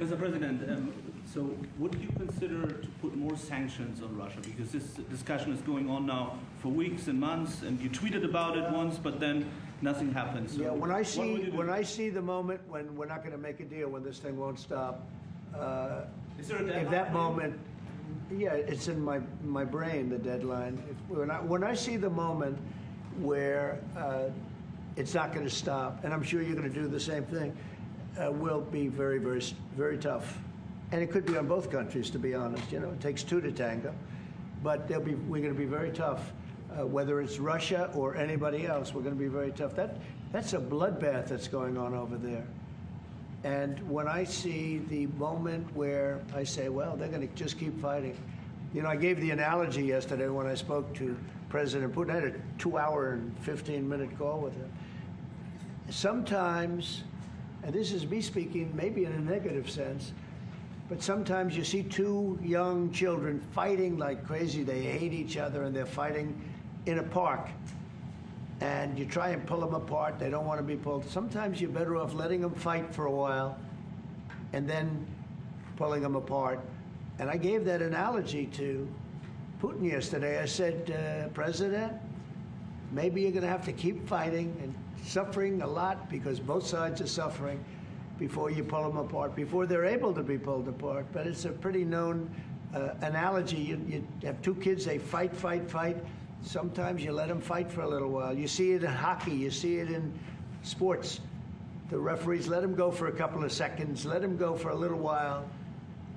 Mr. President, so would you consider to put more sanctions on Russia? Because this discussion is going on now for weeks and months, and you tweeted about it once, but then nothing happens. So yeah, when I see the moment when we're not going to make a deal, when this thing won't stop, is there a deadline? if that moment, yeah, it's in my brain, the deadline. When I see the moment where it's not going to stop, and I'm sure you're going to do the same thing, will be very, very, very tough. And it could be on both countries, to be honest. You know, it takes two to tango. But we're going to be very tough. Whether it's Russia or anybody else, we're going to be very tough. That's a bloodbath that's going on over there. And when I see the moment where I say, well, they're going to just keep fighting. You know, I gave the analogy yesterday when I spoke to President Putin. I had a 2-hour and 15-minute call with him. Sometimes, and this is me speaking maybe in a negative sense, but sometimes you see two young children fighting like crazy. They hate each other and they're fighting in a park. And you try and pull them apart. They don't want to be pulled. Sometimes you're better off letting them fight for a while and then pulling them apart. And I gave that analogy to Putin yesterday. I said, President, maybe you're going to have to keep fighting and suffering a lot, because both sides are suffering, before you pull them apart, before they're able to be pulled apart. But it's a pretty known analogy. You have two kids, they fight. Sometimes you let them fight for a little while. You see it in hockey. You see it in sports. The referees let them go for a couple of seconds, let them go for a little while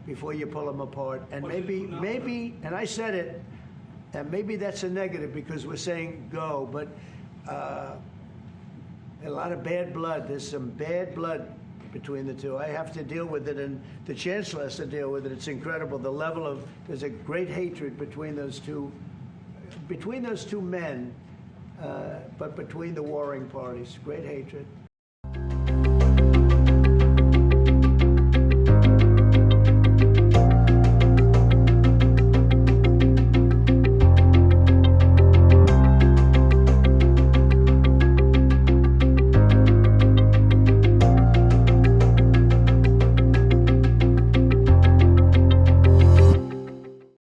before you pull them apart. And maybe, and I said it, and maybe that's a negative because we're saying go, but a lot of bad blood. There's some bad blood between the two. I have to deal with it, and the Chancellor has to deal with it. It's incredible. The level of, there's a great hatred between those two men, but between the warring parties, great hatred.